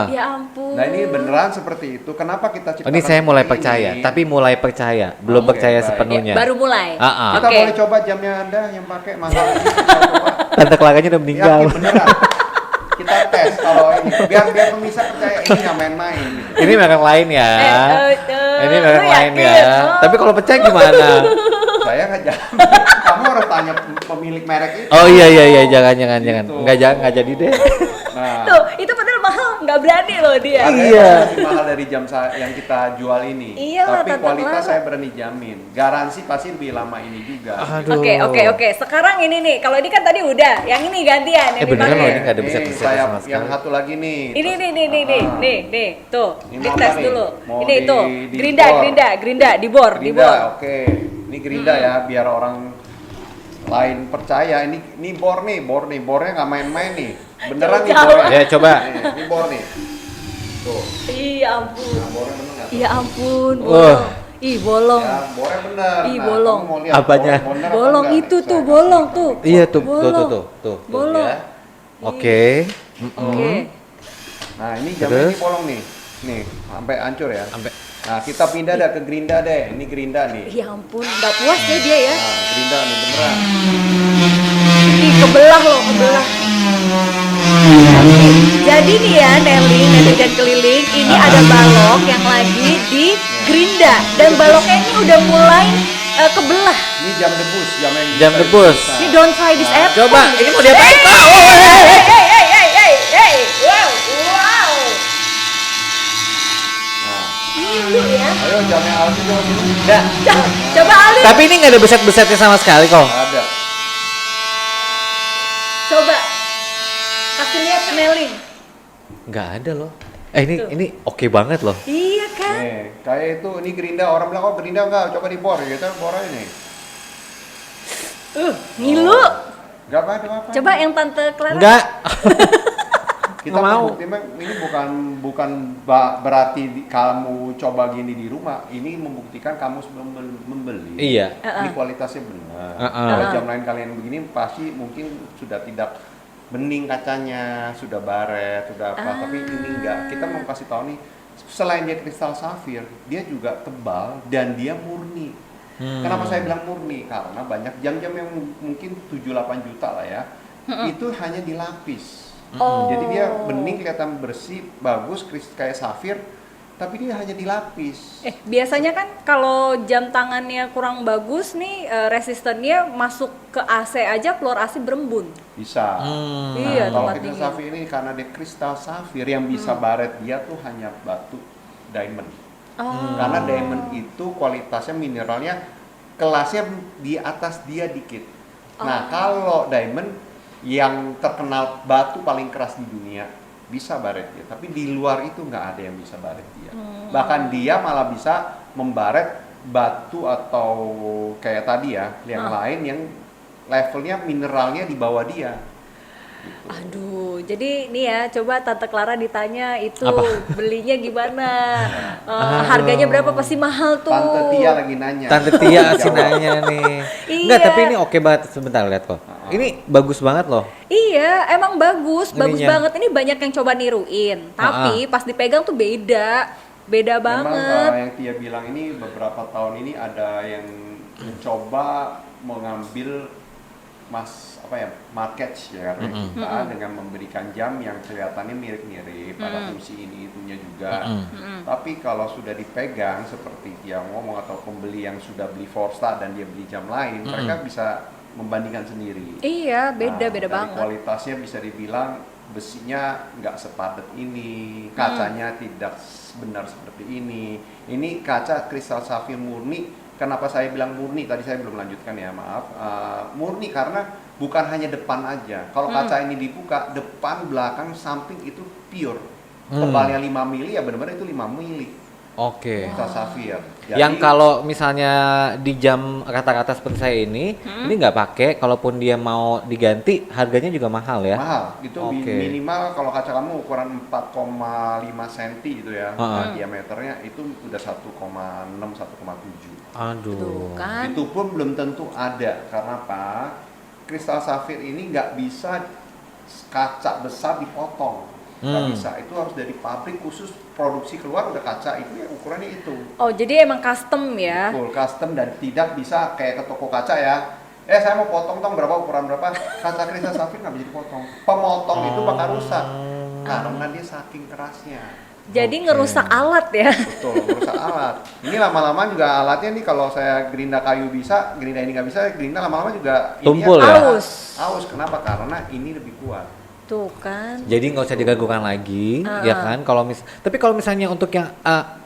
Ya ampun. Nah, ini beneran seperti itu. Kenapa kita ciptakan Ini saya mulai seperti percaya, ini? tapi mulai percaya, belum Oke, percaya baik. sepenuhnya. Baru mulai. Kita Oke. boleh coba jamnya Anda yang pakai mahal ini. Kita coba. Tante Claranya udah meninggal. Yakin beneran. Kita tes kalau ini. Biar pemirsa percaya ini nggak main-main. Gitu. Ini merek lain ya. Ini merek lu lain yakin? ya. Oh. Tapi kalau pecah gimana? Saya nggak jamin. Kamu harus tanya pemilik merek itu. Oh iya, jangan. Gitu. Nggak jadi deh. Nah, Tuh, itu padahal mahal, nggak berani loh dia. harganya Iya. lebih mahal dari jam yang kita jual ini. Iyalah, Tapi Tante kualitas Clara. saya berani jamin. Garansi pasti lebih lama ini juga. Aduh. Oke. Sekarang ini nih, kalau ini kan tadi udah, yang ini gantian, yang beneran dipakai. loh, ini nggak ada Nih, beset-beset saya sama yang sekali. satu lagi nih. Ini nih, tuh, Ini mau dites apa nih? dulu. Mau Ini di- tuh, di gerinda, bor. dibor. Gerinda, oke. Ini gerinda ya, biar orang lain percaya. Ini bornya nggak main-main nih. Beneran nih Jauh-jauh. bornya. Ya, coba. Nih, ini bor nih. Tuh, Iya ampun. nah, bornya bener nggak? Iya ampun, Wah. bolong. Ih, bolong. Ya, bornya bener. Ih, Nah, bolong. kamu mau lihat Apanya? bornya bener apa Bolong enggak? itu Saya tuh, kasih bolong ke tuh. Niko. Iya tuh, Bolong. tuh. Bolong. Ya. Oke. Oke. Nah, ini jamnya Terus? ini bolong nih. Nih, sampai hancur ya. Sampai Nah, kita pindah dah ke Gerinda deh. Ini Gerinda nih. Ya ampun, nggak puas ya dia ya. Nah, Gerinda nih beneran. Ih, kebelah loh, kebelah. Jadi nih ya, Nelly, netizen keliling, ini ada balok yang lagi di Gerinda dan baloknya ini udah mulai kebelah. Ini jam debus, jam yang Jam bisa debus. dibuka. Ini don't try this apple. Coba, ini mau diapain? Hey, wow. Nah, Ngilu ya. ayo jam yang Alvin dong sini. Enggak. Coba Ali, Tapi ini nggak ada beset-besetnya sama sekali kok. Ada. coba kasih lihat ke Nelly. Nggak ada loh. Ini oke banget loh. Iya kan? Nih, kayak itu ini Gerinda, orang bilang, oh Gerinda enggak, coba dibor gitu, bor aja nih. Ngilu. Enggak apa-apa. Coba yang Tante Clara. Enggak. Kita Nggak mau. membuktikan ini bukan berarti kamu coba gini di rumah. Ini membuktikan kamu sebelum membeli. Iya. Ini kualitasnya benar. Uh-uh. Kalau jam lain kalian begini pasti mungkin sudah tidak bening kacanya, sudah baret, sudah apa. Tapi ini enggak. Kita mau kasih tahu nih, selain dia kristal safir, dia juga tebal dan dia murni. Kenapa saya bilang murni? Karena banyak jam-jam yang mungkin 7-8 juta lah ya, itu hanya dilapis. Oh. Jadi dia bening, kelihatan bersih, bagus, kayak safir, tapi dia hanya dilapis. Biasanya kan kalau jam tangannya kurang bagus nih, resistennya masuk ke AC aja, keluar AC berembun. Bisa. Iya, Kalau tempat kristal dingin. safir ini karena dia kristal safir yang bisa baret dia tuh hanya batu diamond. Oh. Karena diamond itu kualitasnya mineralnya kelasnya di atas dia dikit. Nah, kalau diamond yang terkenal batu paling keras di dunia bisa baret dia, tapi di luar itu nggak ada yang bisa baret dia. Bahkan dia malah bisa membaret batu atau kayak tadi ya, yang lain yang levelnya mineralnya di bawah dia. Gitu. Aduh, jadi nih ya, coba Tante Clara ditanya itu Apa? belinya gimana, harganya berapa, pasti mahal tuh. Tante Tia lagi nanya. Tante Tia sih nanya nih. Iya. Enggak, tapi ini oke banget. Sebentar lihat kok. Ini bagus banget loh. Iya, emang bagus Ininya. banget. Ini banyak yang coba niruin, tapi pas dipegang tuh beda Memang banget. yang Tia bilang ini beberapa tahun ini ada yang mencoba mengambil market share kita dengan memberikan jam yang kelihatannya mirip-mirip, ada fungsi ini itunya juga. Tapi kalau sudah dipegang seperti dia ngomong atau pembeli yang sudah beli Forsta dan dia beli jam lain, mereka bisa membandingkan sendiri. Iya, beda Dari banget. kualitasnya bisa dibilang besinya nggak sepadat ini, kacanya tidak benar seperti ini. Ini kaca kristal safir murni. Kenapa saya bilang murni? Tadi saya belum lanjutkan ya, maaf. Murni karena bukan hanya depan aja. Kalau kaca ini dibuka, depan, belakang, samping itu pure. Tebalnya 5 mili ya benar-benar itu 5 mili. Oke. Kristal safir. Yang kalau misalnya di jam rata-rata seperti saya ini nggak pakai, kalaupun dia mau diganti, harganya juga mahal ya? mahal. Itu Oke. minimal kalau kaca kamu ukuran 4,5 cm gitu ya, diameternya itu udah 1,6 1,7. Aduh. Tuh kan. Itu pun belum tentu ada. Karena apa? Kristal safir ini nggak bisa kaca besar dipotong. Nggak bisa. Itu harus dari pabrik khusus produksi keluar udah kaca itu ya ukurannya itu. Oh, jadi emang custom ya? Full custom dan tidak bisa kayak ke toko kaca ya. Saya mau potong tong berapa ukuran berapa? Kaca kristal safir nggak bisa dipotong. Pemotong itu bakal rusak karena dia saking kerasnya. Jadi ngerusak alat ya? Betul, merusak alat. Ini lama-lama juga alatnya nih kalau saya gerinda kayu bisa, gerinda ini nggak bisa, gerinda lama-lama juga Tumpul ininya ya? Aus. Kenapa? Karena ini lebih kuat. Tuh kan. Jadi nggak usah diragukan lagi, ya kan? Tapi kalau misalnya untuk yang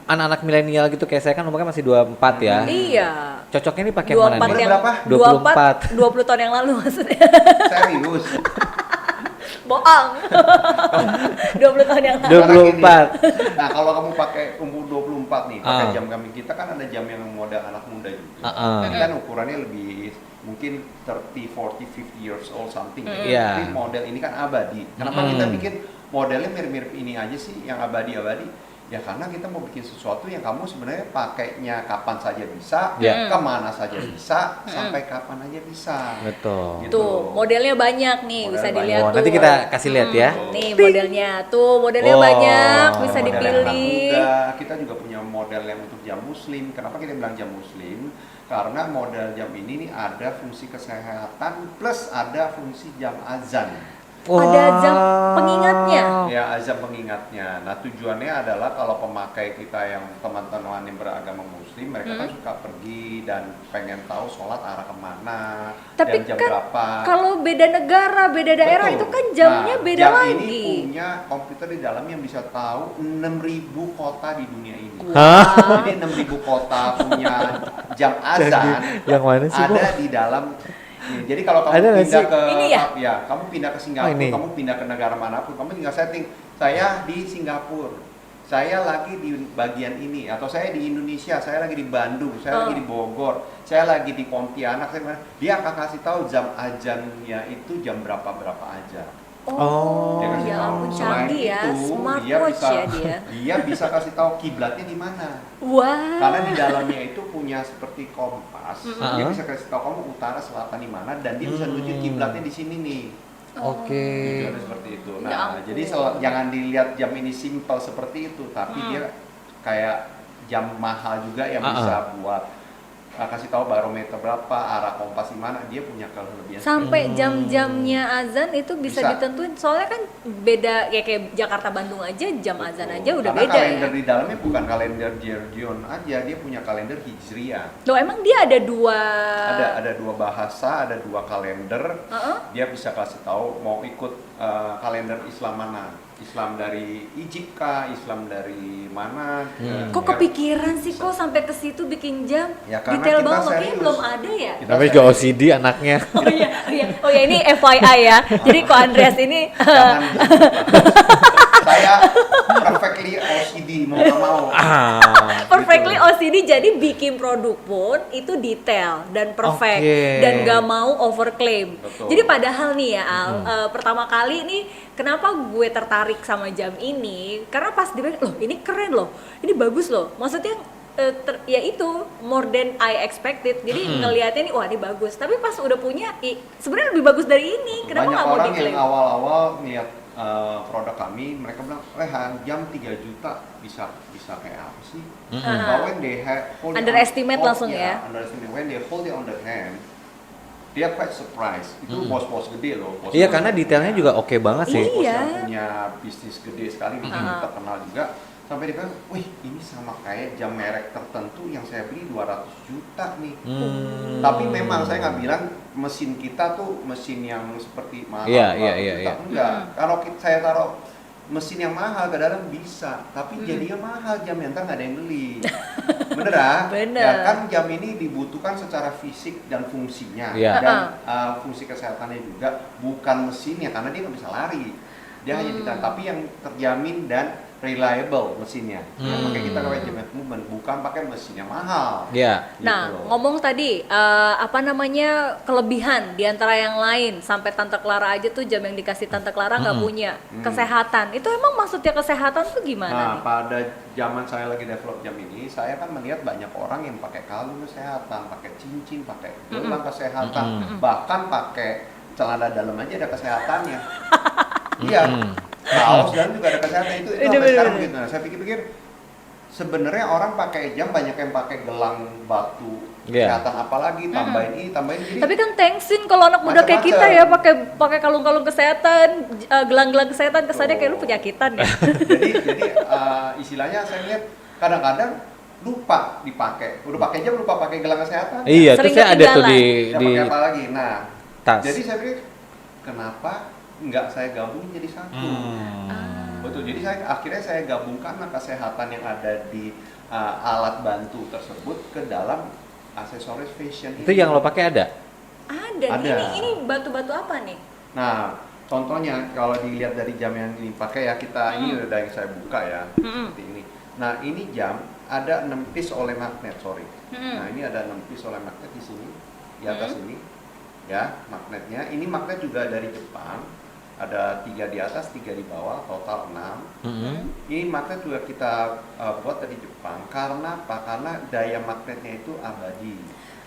anak-anak milenial gitu kayak saya kan umurnya masih 24 ya. Iya. Cocoknya nih pakai yang mana 24 nih? yang Berapa? 20 tahun yang lalu maksudnya. Serius. Bohong. 20 tahun yang lalu. 24. Nah, kalau kamu pakai umur 24 nih, pakai jam kami kita kan ada jam yang model anak muda juga. Ini kan ukurannya lebih mungkin 30, 40, 50 years old something. Iya. Tapi model ini kan abadi. Kenapa kita bikin modelnya mirip-mirip ini aja sih yang abadi-abadi? Ya karena kita mau bikin sesuatu yang kamu sebenarnya pakainya kapan saja bisa, Ya. kemana saja bisa, sampai kapan aja bisa. Betul. Gitu. Tuh, modelnya banyak nih, bisa Modelnya dilihat Oh, tuh. nanti kita kasih lihat ya. Nih modelnya, tuh modelnya Oh. banyak, bisa Model yang anak dipilih. muda. Kita juga punya model yang untuk jam muslim. Kenapa kita bilang jam muslim? Karena model jam ini nih ada fungsi kesehatan plus ada fungsi jam azan. Ada jam pengingatnya. Ya, azan pengingatnya. Nah, tujuannya adalah kalau pemakai kita yang teman-teman yang beragama muslim, mereka kan suka pergi dan pengen tahu sholat arah kemana, Tapi dan jam kan berapa. kalau beda negara, beda daerah Betul. itu kan jamnya Nah, beda jam lagi. ini punya komputer di dalam yang bisa tahu 6.000 kota di dunia ini. Hah? Jadi 6.000 kota punya jam azan Yang mana sih, Bu? ada di dalam. Jadi kalau kamu Ada nggak pindah sih? ke Ini ya? kamu pindah ke Singapura, ini. kamu pindah ke negara manapun, kamu tinggal setting saya di Singapura, saya lagi di bagian ini, atau saya di Indonesia, saya lagi di Bandung, saya lagi di Bogor, saya lagi di Pontianak, dia akan kasih tahu jam azannya itu jam berapa aja. Oh. Dia kasih ya tahu. ampun, Selain canggih ya, itu, dia smartwatch bisa, ya dia. dia bisa kasih tahu kiblatnya di mana. Wah. Karena di dalamnya itu punya seperti kompas, dia Uh-huh. bisa kasih tahu kamu utara, selatan di mana, dan dia bisa tunjuk kiblatnya di sini nih. Oke. Tujuannya seperti itu. Ya Nah, ampun. jadi jangan dilihat jam ini simpel seperti itu, tapi dia kayak jam mahal juga yang bisa buat kasih tahu barometer berapa, arah kompas di mana, dia punya kelebihan. Sampai jam-jamnya azan itu bisa Bisa. ditentuin, soalnya kan beda ya, kayak Jakarta Bandung aja jam azan aja udah Karena beda kalender ya. di dalamnya bukan kalender Gregorian aja, dia punya kalender Hijriah. Loh, emang dia ada dua. Ada dua bahasa, ada dua kalender. Dia bisa kasih tahu mau ikut kalender Islam mana. Islam dari Egypt kah, Islam dari mana? Kok kepikiran sih kok sampai ke situ bikin jam? Ya, karena Detail kita banget, kayaknya serius. belum ada ya. Kita Namanya juga OCD anaknya. Oh ya, ini FYI ya. Jadi kok Andreas ini Jangan saya perfectly OCD mau nggak mau. perfectly Gitu. OCD, jadi bikin produk pun itu detail dan perfect Oke. dan gak mau overclaim. Betul. Jadi padahal nih ya Al, pertama kali nih kenapa gue tertarik sama jam ini, karena pas dibilang loh ini keren loh, ini bagus loh, maksudnya ya itu more than I expected. Jadi ngelihatnya nih wah ini bagus, tapi pas udah punya sebenarnya lebih bagus dari ini. Kenapa Banyak nggak mau orang yang diklaim? awal-awal lihat produk kami, mereka bilang, jam 3 juta bisa kayak apa sih? But when they hold it Underestimate langsung ya? Underestimate. When they hold it on the hand, dia quite surprise. Itu bos-bos gede loh. Bos Iya, karena detailnya juga oke banget sih. bos Iya. yang punya bisnis gede sekali, mungkin terkenal juga. Sampai dia bilang, wih ini sama kayak jam merek tertentu yang saya beli 200 juta nih. Tapi memang saya nggak bilang mesin kita tuh mesin yang seperti mahal. Iya, 200 iya, juta. iya. Enggak. Kalau saya taruh mesin yang mahal ke dalam bisa, tapi jadinya mahal jamnya, ntar nggak ada yang beli. Bener ah? Bener. Ya kan jam ini dibutuhkan secara fisik dan fungsinya. Iya. Dan fungsi kesehatannya juga, bukan mesinnya, karena dia nggak bisa lari. Dia hanya ditahan, tapi yang terjamin dan reliable mesinnya. Yang pakai kita pakai jam movement, bukan pakai mesin yang mahal. Iya. Gitu Nah, loh. ngomong tadi apa namanya kelebihan di antara yang lain, sampai Tante Clara aja tuh jam yang dikasih Tante Clara nggak punya. Kesehatan itu emang maksudnya kesehatan tuh gimana Nah, nih? pada zaman saya lagi develop jam ini, saya kan melihat banyak orang yang pakai kalung kesehatan, pakai cincin, pakai gelang kesehatan, bahkan pakai celana dalam aja ada kesehatannya. Iya, kaos dan juga ada kesehatan itu sampai sekarang begitu. Nah, saya pikir-pikir sebenarnya orang pakai jam banyak yang pakai gelang batu kesehatan, apalagi tambahin ini, tambahin ini. Tapi kan thanksin kalau anak muda kayak kita ya pakai kalung-kalung kesehatan, gelang-gelang kesehatan, kesannya kayak lu penyakitan ya. jadi istilahnya saya lihat kadang-kadang lupa dipakai, udah pakai jam lupa pakai gelang kesehatan. Iya, Sering terus saya ada tuh ketinggalan. Tidak di pakai apa lagi. Nah, tas. jadi saya pikir kenapa nggak saya gabung jadi satu? Betul. Jadi akhirnya saya gabungkan kesehatan yang ada di alat bantu tersebut ke dalam aksesoris fashion. Itu yang lo pakai ada? Ada. Ada. Ini batu-batu apa nih? Nah, contohnya kalau dilihat dari jam yang ini pakai ya, kita ini udah yang saya buka ya, seperti ini. Nah, ini jam ada 6 piece oleh magnet, sorry. Nah, ini ada 6 piece oleh magnet di sini, di atas ini. Ya, magnetnya. Ini magnet juga dari Jepang. ada 3 di atas, 3 di bawah, total 6. Mm-mm. Ini magnet juga kita buat dari Jepang. Karena apa? Karena daya magnetnya itu abadi.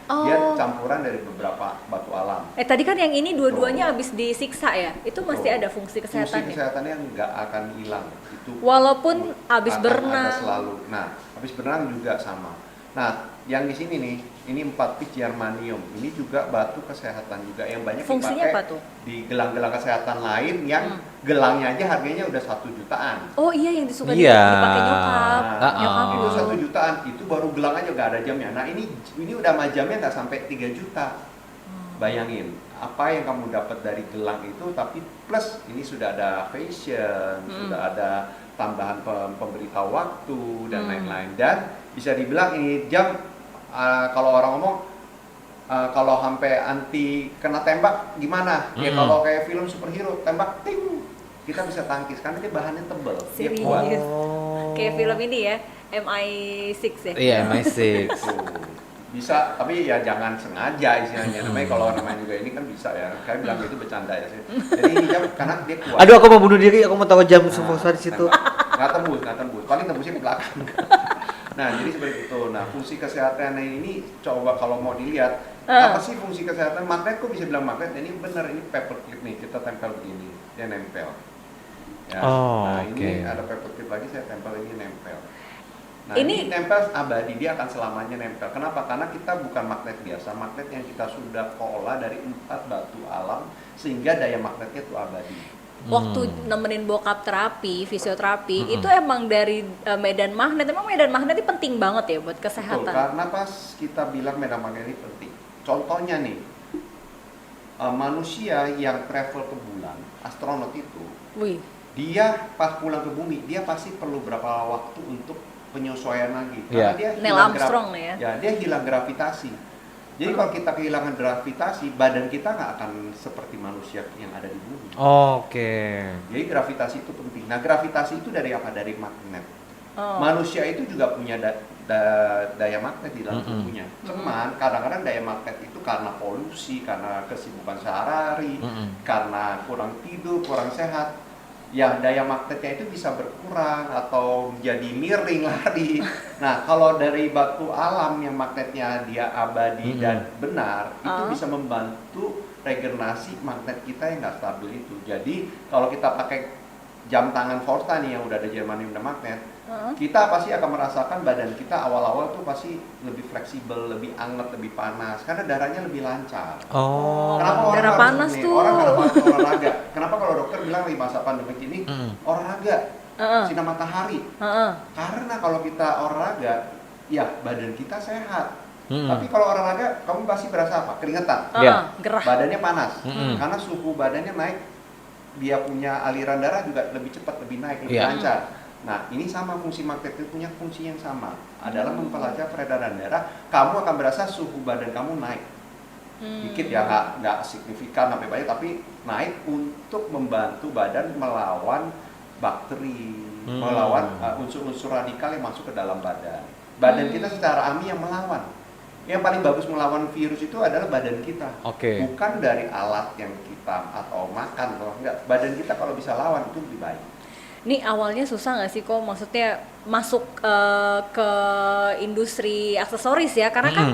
Dia Oh. campuran dari beberapa batu alam. Tadi kan yang ini dua-duanya habis disiksa ya? Itu masih Betul. ada fungsi Fungsi kesehatannya? kesehatannya nggak akan hilang. Itu Walaupun habis akan berenang. ada selalu. Nah, habis berenang juga sama. Nah, yang di sini nih, ini 4 pitch germanium. Ini juga batu kesehatan juga yang banyak Fungsinya dipakai apa tuh? di gelang-gelang kesehatan lain yang gelangnya aja harganya udah 1 jutaan. Oh iya, yang disuka Iya. dipakai nyokap. Nah, Nyokap itu lu. 1 jutaan, itu baru gelang aja nggak ada jamnya. Nah ini udah mah jamnya nggak sampai 3 juta. Bayangin apa yang kamu dapat dari gelang itu, tapi plus ini sudah ada fashion, sudah ada tambahan pemberitahu waktu dan lain-lain. Dan bisa dibilang ini jam kalau orang ngomong kalau sampai anti kena tembak gimana? Ya kalau kayak film superhero tembak ting kita bisa tangkis karena dia bahannya tebel. Dia Serius. kuat. Kayak film ini ya, MI6 ya? Iya, MI6. Tuh. Bisa, tapi ya jangan sengaja istilahnya. Namanya kalau namanya juga ini kan bisa ya. Kayak bilang itu bercanda ya sih. Jadi ini jam karena dia kuat. Aduh, aku mau bunuh diri, aku mau tahu jam semua di situ. Nggak tembus. Paling tembusnya ke belakang. Nah, jadi seperti itu. Nah, fungsi kesehatan ini coba kalau mau dilihat apa sih fungsi kesehatan magnet? Kok bisa bilang magnet? Ini benar, ini paperclip nih. Kita tempel begini, dia nempel. Ya. Oh, Nah, oke. ini ada paperclip lagi, saya tempel ini nempel. Nah, Ini- ini nempel abadi, dia akan selamanya nempel. Kenapa? Karena kita bukan magnet biasa, magnet yang kita sudah olah dari 4 batu alam sehingga daya magnetnya itu abadi. Waktu nemenin bokap terapi, fisioterapi, itu emang dari medan magnet. Emang medan magnet itu penting banget ya buat Betul, kesehatan. karena pas kita bilang medan magnet ini penting. Contohnya nih, manusia yang travel ke bulan, astronot itu, Wih, dia pas pulang ke bumi, dia pasti perlu berapa waktu untuk penyesuaian lagi. Iya. Dia Neil hilang Armstrong nih ya. Ya, dia hilang gravitasi. Jadi kalau kita kehilangan gravitasi, badan kita nggak akan seperti manusia yang ada di bumi. Oke. Jadi gravitasi itu penting. Nah, gravitasi itu dari apa? Dari magnet. Oh. Manusia itu juga punya daya magnet di dalam tubuhnya. Cuman kadang-kadang daya magnet itu karena polusi, karena kesibukan sehari-hari, karena kurang tidur, kurang sehat. Ya daya magnetnya itu bisa berkurang atau menjadi miring lari. Nah, kalau dari batu alam yang magnetnya dia abadi dan benar, itu bisa membantu regenerasi magnet kita yang nggak stabil itu. Jadi kalau kita pakai jam tangan Forta nih yang udah ada germanium dan magnet, kita pasti akan merasakan badan kita awal-awal tuh pasti lebih fleksibel, lebih anget, lebih panas karena darahnya lebih lancar. Oh. Kenapa orang darah harus panas nih? tuh. Orang harus olahraga. Kenapa kalau dokter bilang di masa pandemi ini olahraga, sinar matahari? Karena kalau kita olahraga, ya badan kita sehat. Tapi kalau olahraga, kamu pasti berasa apa? Keringetan. Iya. Gerah. Badannya panas. Karena suhu badannya naik, dia punya aliran darah juga lebih cepat, lebih naik, lebih Iya. lancar. Nah, ini sama fungsi magnet itu punya fungsi yang sama. Adalah mempelajari peredaran darah. Kamu akan berasa suhu badan kamu naik. Dikit ya, nggak signifikan sampai banyak, tapi naik untuk membantu badan melawan bakteri, melawan unsur-unsur radikal yang masuk ke dalam badan. Badan kita secara alami yang melawan. Yang paling bagus melawan virus itu adalah badan kita. Oke. Bukan dari alat yang kita atau makan atau enggak. Badan kita kalau bisa lawan itu lebih baik. Ini awalnya susah nggak sih kok maksudnya masuk ke industri aksesoris ya? Karena kan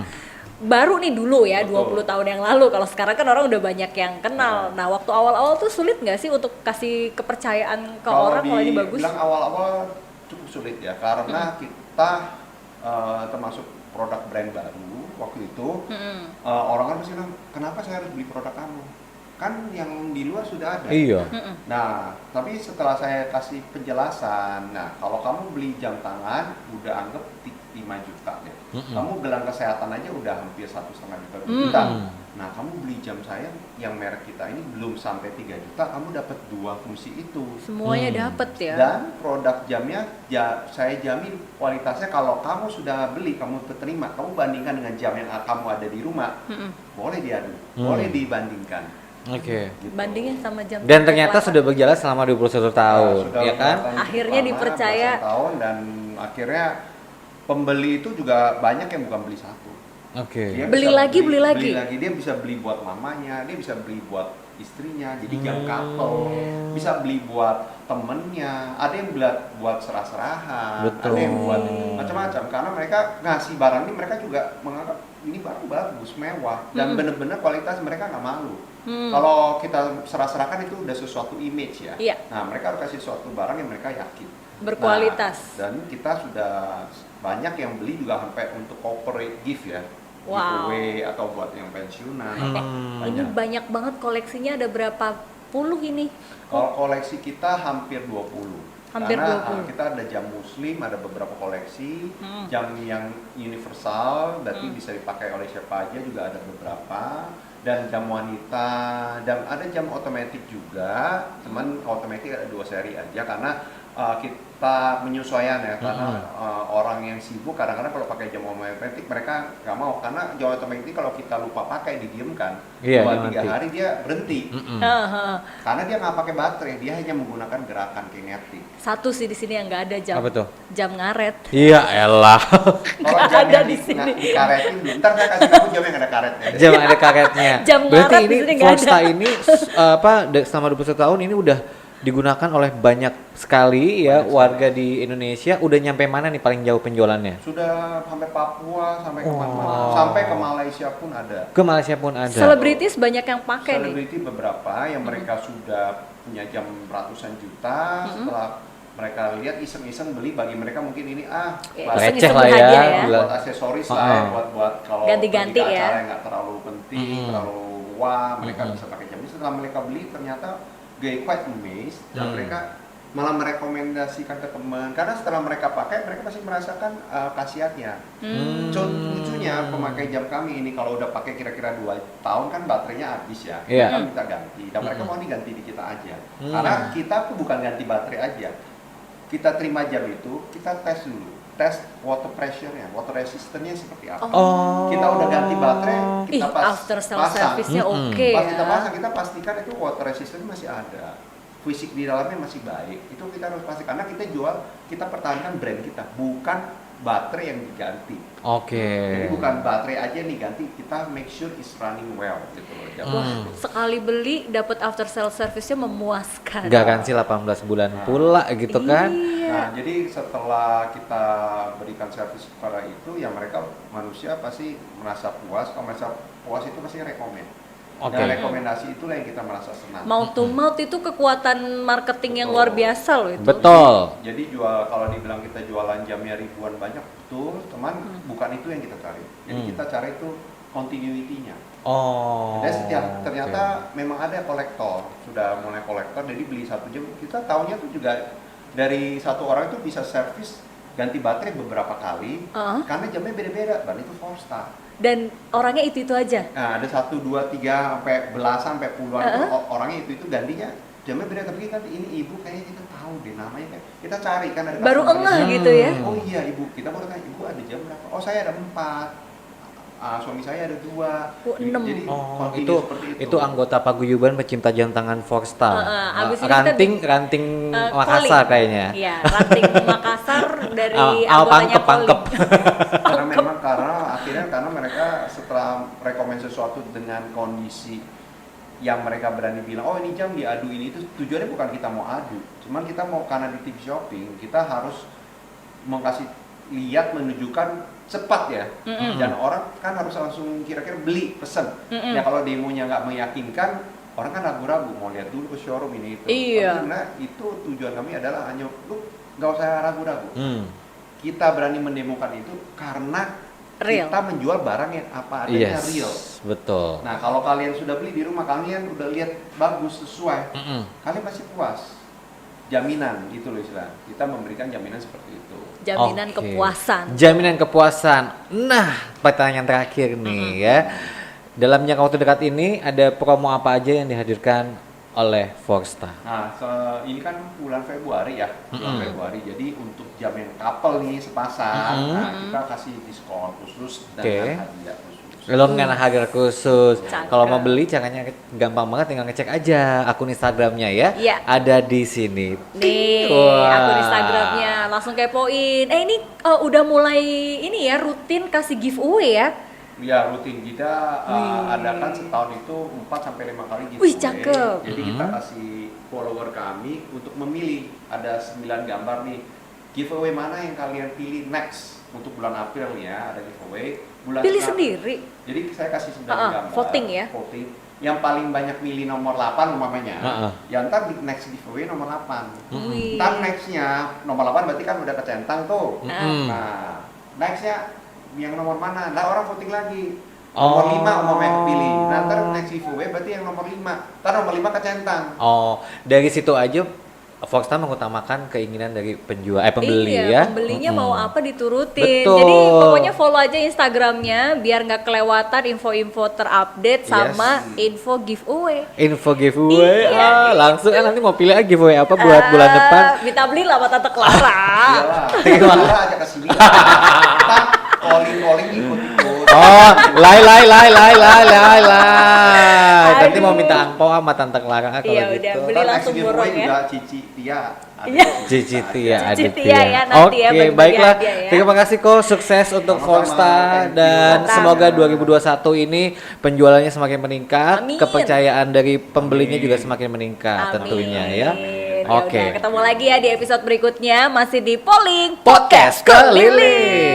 baru nih dulu ya, Betul. 20 tahun yang lalu. Kalau sekarang kan orang udah banyak yang kenal. Nah, waktu awal-awal tuh sulit nggak sih untuk kasih kepercayaan ke orang kalau ini bagus? Bilang awal-awal cukup sulit ya, karena kita termasuk produk brand baru waktu itu. Orang kan pasti bilang, kenapa saya harus beli produk kamu? Kan yang di luar sudah ada. Iya. Nah, tapi setelah saya kasih penjelasan, nah kalau kamu beli jam tangan, udah anggap 5 juta ya. Kamu gelang kesehatan aja udah hampir 1,5 juta. Nah, kamu beli jam saya yang merek kita ini belum sampai 3 juta, kamu dapat 2 fungsi itu. Semuanya dapet ya. Dan produk jamnya, saya jamin kualitasnya kalau kamu sudah beli, kamu terima, kamu bandingkan dengan jam yang kamu ada di rumah, boleh diadu, boleh dibandingkan. Oke. Gitu. Bandingnya sama jam. Dan ternyata kekuatan. sudah berjalan selama 21 tahun, Sudah ya kan? belasan- Akhirnya lama, dipercaya. belasan tahun dan akhirnya pembeli itu juga banyak yang bukan beli satu. Oke. Dia Beli bisa lagi, beli lagi. Dia bisa beli buat mamanya, dia bisa beli buat istrinya, jadi jam couple. Bisa beli buat temennya, ada yang buat serah-serahan, Betul. ada yang buat macam-macam. Karena mereka ngasih barang ini, mereka juga menganggap ini barang bagus, mewah, dan bener-bener kualitas mereka nggak malu. Kalau kita serah-serahkan itu udah sesuatu image ya. Iya. Nah, mereka harus kasih suatu barang yang mereka yakin. Berkualitas. Nah, dan kita sudah banyak yang beli juga sampai untuk corporate gift ya. Wow. Giveaway atau buat yang pensiunan. Ini banyak banget koleksinya, ada berapa puluh ini? Kalau koleksi kita hampir 20. Hampir Karena 20. kita ada jam muslim, ada beberapa koleksi, jam yang universal, berarti bisa dipakai oleh siapa aja juga ada beberapa, dan jam wanita, dan ada jam otomatis juga, cuman otomatis ada 2 seri aja karena kita menyesuaikan ya, karena orang yang sibuk kadang-kadang kalau pakai jam otomatis mereka nggak mau, karena jam otomatis kalau kita lupa pakai didiamkan, Iya, 2-3 dia hari dia berhenti. Heeh. Karena dia nggak pakai baterai, dia hanya menggunakan gerakan kinetik. Satu sih di sini yang nggak ada jam. Apa tuh? Jam ngaret. Iya elah. Kalau Nggak jamnya ada di sini. dikaretin dulu. Ntar saya kasih kamu jam yang ada karetnya. Jam ada karetnya. Jam Berarti ngaret ini di sini nggak Forsta ada. ini selama 21 tahun ini udah digunakan oleh banyak sekali ya warga di Indonesia. Udah nyampe mana nih paling jauh penjualannya? Sudah sampai Papua, sampai kemana-mana, sampai ke Malaysia pun ada. Ke Malaysia pun ada. Selebritis banyak yang pakai nih. Selebriti beberapa yang mereka sudah punya jam ratusan juta, setelah mereka lihat iseng-iseng beli, bagi mereka mungkin ini Ya, barang receh iseng-iseng lah ya. berhadiah ya. Gila. buat aksesoris lah ya, buat kalau Ganti-ganti pergi ke ya. acara yang nggak terlalu penting, terlalu wah, mereka bisa pakai jam ini. Setelah mereka beli ternyata they quite amazed, dan mereka malah merekomendasikan ke teman, karena setelah mereka pakai mereka pasti merasakan khasiatnya. Contoh lucunya pemakai jam kami ini kalau udah pakai kira-kira 2 tahun kan baterainya habis ya, Iya. kita minta ganti, dan mereka mau diganti di kita aja. Karena kita tuh bukan ganti baterai aja, kita terima jam itu, kita tes dulu, tes water pressure-nya, water resistance-nya seperti apa. Kita udah ganti baterai, Ih, kita after sales service-nya oke pas ya. kita pasang, kita pastikan itu water resistance masih ada, fisik di dalamnya masih baik. Itu kita harus pastikan, karena kita jual, kita pertahankan brand kita, bukan baterai yang diganti. Oke. Jadi bukan baterai aja nih ganti, kita make sure it's running well gitu loh. Wah, sekali beli dapat after sales service-nya memuaskan. Garansi 18 bulan pula gitu kan. Iya. Nah, jadi setelah kita berikan servis kepada itu, ya mereka manusia pasti merasa puas. Kalau merasa puas itu pasti rekomend. Oke. Dan rekomendasi itulah yang kita merasa senang. Mouth to mouth itu kekuatan marketing yang Betul. luar biasa loh itu. Betul. Jadi kalau dibilang kita jualan jamnya ribuan banyak, betul, teman, bukan itu yang kita cari. Jadi kita cari itu continuity-nya. Oh. Dan ternyata memang ada kolektor, sudah mulai kolektor, jadi beli 1 jam, kita tahunya tuh juga dari satu orang itu bisa servis ganti baterai beberapa kali, karena jamnya beda-beda, dan itu Forsta. Dan orangnya itu aja. Nah, ada 1, 2, 3, sampai belasan, sampai puluhan itu orangnya itu gantinya jamnya beda, tapi kan ini ibu kayaknya kita tahu deh namanya, kayak kita cari kan ada Baru customer engeh ini. gitu ya. Oh iya ibu, kita baru tanya ibu ada jam berapa? Oh saya ada 4. Suami saya ada 2. Oh, 6. Jadi Oh, continue itu seperti itu anggota paguyuban pecinta jam tangan Forsta. Abis ini kita Ranting Makassar kayaknya. Iya, ranting Makassar dari Al anggotanya pangkep. karena akhirnya karena mereka setelah rekomend sesuatu dengan kondisi yang mereka berani bilang, oh ini jam diadu ini, itu tujuannya bukan kita mau adu, cuman kita mau, karena di TV shopping kita harus mengkasih lihat, menunjukkan cepat ya, dan orang kan harus langsung kira-kira beli, pesen. Ya kalau demonya nggak meyakinkan, orang kan ragu-ragu mau lihat dulu ke showroom ini itu. Iya. Karena itu tujuan kami adalah hanya lu nggak usah ragu-ragu. Kita berani mendemokan itu karena Real. kita menjual barang yang apa adanya, Yes, real. betul. Nah kalau kalian sudah beli di rumah, kalian udah lihat bagus, sesuai, kalian pasti puas. Jaminan gitu loh istilah. Kita memberikan jaminan seperti itu. jaminan Oke. kepuasan. Jaminan kepuasan. Nah, pertanyaan terakhir nih ya. Dalam jangka waktu dekat ini ada promo apa aja yang dihadirkan oleh Forsta? Nah, ini kan bulan Februari ya, bulan Februari. Jadi untuk jam yang couple nih sepasang, nah kita kasih diskon khusus dan Oke. hadiah khusus. Dengan harga khusus. Cakep. Kalau mau beli caranya gampang banget, tinggal ngecek aja akun Instagramnya ya. Iya. Ada di sini. Nih, Wah. akun Instagramnya langsung kepoin. Ini udah mulai ini ya rutin kasih giveaway ya. Ya rutin kita adakan setahun itu 4 sampai 5 kali giveaway. Wih, cakep. Jadi kita kasih follower kami untuk memilih, ada 9 gambar nih. Giveaway mana yang kalian pilih next untuk bulan April ya, ada giveaway. Pilih sendiri. Jadi saya kasih 9 gambar. Voting ya. Voting. Yang paling banyak milih nomor 8 umpamanya. Ya ntar di next giveaway nomor 8. Wih. Ntar nextnya nomor 8 berarti kan udah kecentang tuh. Nah, nextnya yang nomor mana? Nah orang voting lagi. Nomor 5 umpamanya kepilih. Nah ntar next giveaway berarti yang nomor 5. Ntar nomor 5 kecentang. Oh, dari situ aja Foxstar mengutamakan keinginan dari pembeli iya, ya. pembelinya mau apa diturutin. Betul. Jadi pokoknya follow aja Instagramnya biar nggak kelewatan info-info terupdate sama info giveaway. Info giveaway, Iya. langsung nanti mau pilih giveaway apa buat bulan depan. Minta beli lah sama Tante Clara. Iyalah. Kita aja ke sini. Ntar calling ikut-ikut. Oh, lai. Nanti mau minta angpau sama Tante Clara kalau Iya, gitu. udah, beli Ntar langsung next borong giveaway ya. juga Cici Tia. Iya. Cici Tia, Cici Adit Tia ya, nanti ya, Oke, bagi-bagi baiklah. hadiah ya. Terima kasih kok, sukses untuk Sama-sama, Foxstar thank you. dan Mantap. semoga 2021 ini penjualannya semakin meningkat, Amin. kepercayaan dari pembelinya Amin. juga semakin meningkat tentunya ya. Amin. Oke. Yaudah, ketemu lagi ya di episode berikutnya masih di Polling Podcast Keliling.